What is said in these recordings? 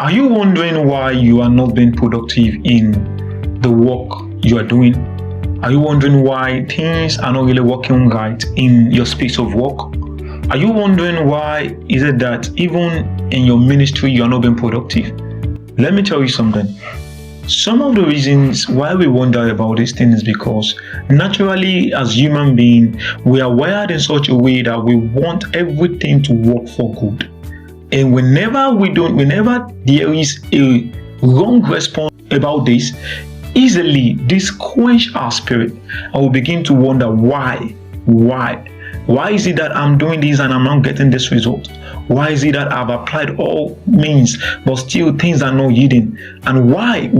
Are you wondering why you are not being productive in the work you are doing? Are you wondering why things are not really working right in your space of work? Are you wondering why is it that even in your ministry you are not being productive? Let me tell you something. Some of the reasons why we wonder about these things is because naturally as human beings, we are wired in such a way that we want everything to work for good. And whenever there is a wrong response about this, easily this quench our spirit and we begin to wonder why is it that I'm doing this and I'm not getting this result? Why is it that I've applied all means but still things are not yielding? And why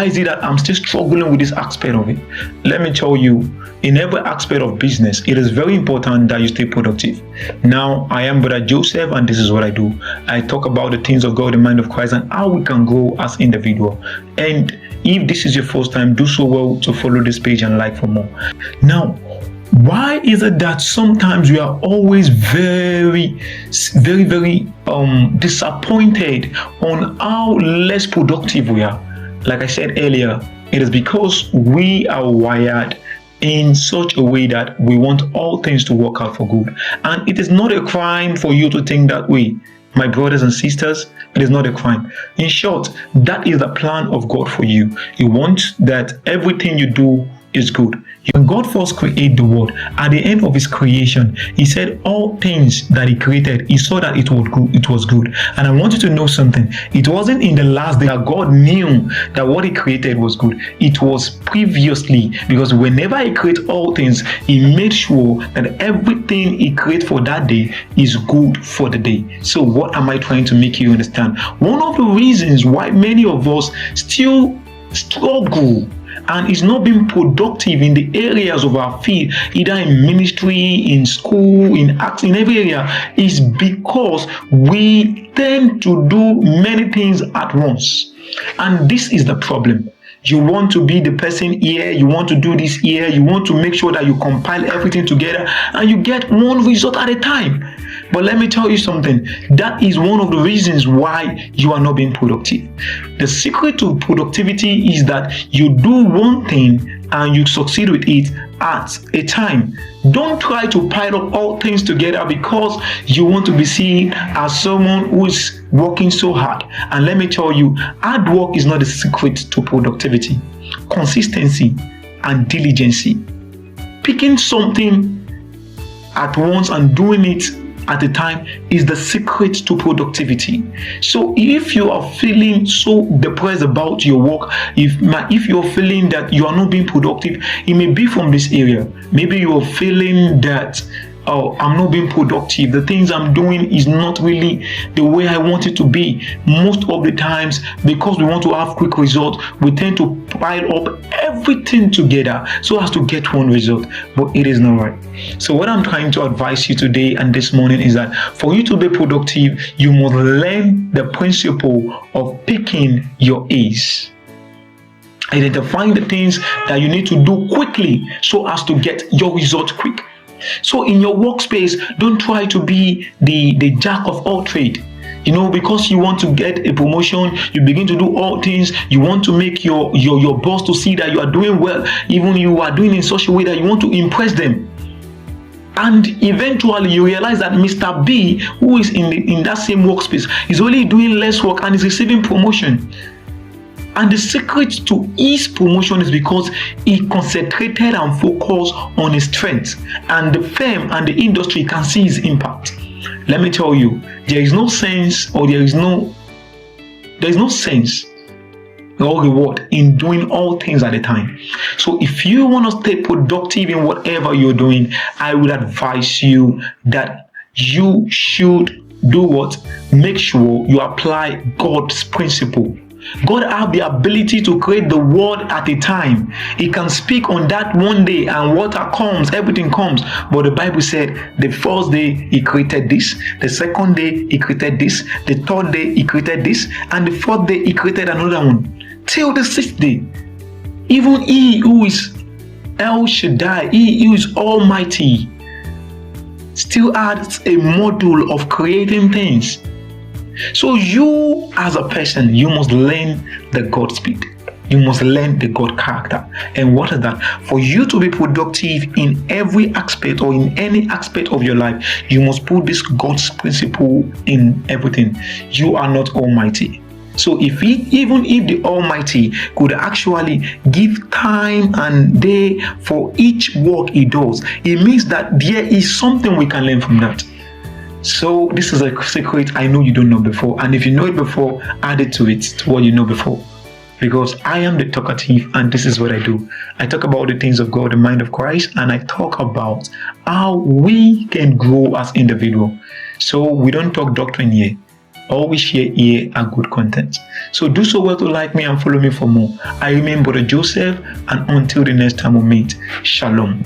is it that I'm still struggling with this aspect of it? Let me tell you, in every aspect of business, it is very important that you stay productive. Now, I am Brother Joseph and this is what I do. I talk about the things of God, the mind of Christ, and how we can grow as individuals. And if this is your first time, do so well to follow this page and like for more. Now, why is it that sometimes we are always very disappointed on how less productive we are? Like I said earlier, it is because we are wired in such a way that we want all things to work out for good. And it is not a crime for you to think that way. My brothers and sisters, it is not a crime. In short, that is the plan of God for you. He wants that everything you do is good. When God first created the world, at the end of his creation, he said all things that he created, he saw that it was good. And I want you to know something. It wasn't in the last day that God knew that what he created was good. It was previously, because whenever he created all things, he made sure that everything he created for that day is good for the day. So what am I trying to make you understand? One of the reasons why many of us still struggle and is not being productive in the areas of our field, either in ministry, in school, in acts, in every area, is because we tend to do many things at once. And this is the problem. You want to be the person here, you want to do this here, you want to make sure that you compile everything together and you get one result at a time. But let me tell you something, that is one of the reasons why you are not being productive. The secret to productivity is that you do one thing and you succeed with it at a time. Don't try to pile up all things together because you want to be seen as someone who is working so hard. And let me tell you, hard work is not the secret to productivity. Consistency and diligence. Picking something at once and doing it at a time is the secret to productivity. So if you are feeling so depressed about your work, if you're feeling that you are not being productive, it may be from this area. Maybe you're feeling that, oh, I'm not being productive. The things I'm doing is not really the way I want it to be. Most of the times, because we want to have quick results, we tend to pile up everything together so as to get one result. But it is not right. So what I'm trying to advise you today and this morning is that for you to be productive, you must learn the principle of picking your A's. Identifying the things that you need to do quickly so as to get your result quick. So in your workspace, don't try to be the jack of all trade. Because you want to get a promotion, you begin to do all things. You want to make your boss to see that you are doing well. Even you are doing in such a way that you want to impress them. And eventually you realize that Mr. B, who is in that same workspace, is only doing less work and is receiving promotion. And the secret to his promotion is because he concentrated and focused on his strengths, and the firm and the industry can see his impact. Let me tell you, there is no sense or there is no sense or reward in doing all things at a time. So if you want to stay productive in whatever you're doing, I would advise you that you should do what? Make sure you apply God's principle. God has the ability to create the world at a time. He can speak on that one day and water comes, everything comes. But the Bible said the first day he created this, the second day he created this, the third day he created this, and the fourth day he created another one. Till the sixth day. Even he who is El Shaddai, he who is almighty, still adds a module of creating things. So you as a person, you must learn the God speed. You must learn the God character. And what is that? For you to be productive in every aspect or in any aspect of your life, you must put this God's principle in everything. You are not almighty. So even if the Almighty could actually give time and day for each work he does, it means that there is something we can learn from that. So this is a secret I know you don't know before. And if you know it before, add it to what you know before. Because I am the talkative and this is what I do. I talk about the things of God, the mind of Christ, and I talk about how we can grow as individuals. So we don't talk doctrine here. All we share here are good content. So do so well to like me and follow me for more. I remain Brother Joseph, and until the next time we meet, Shalom.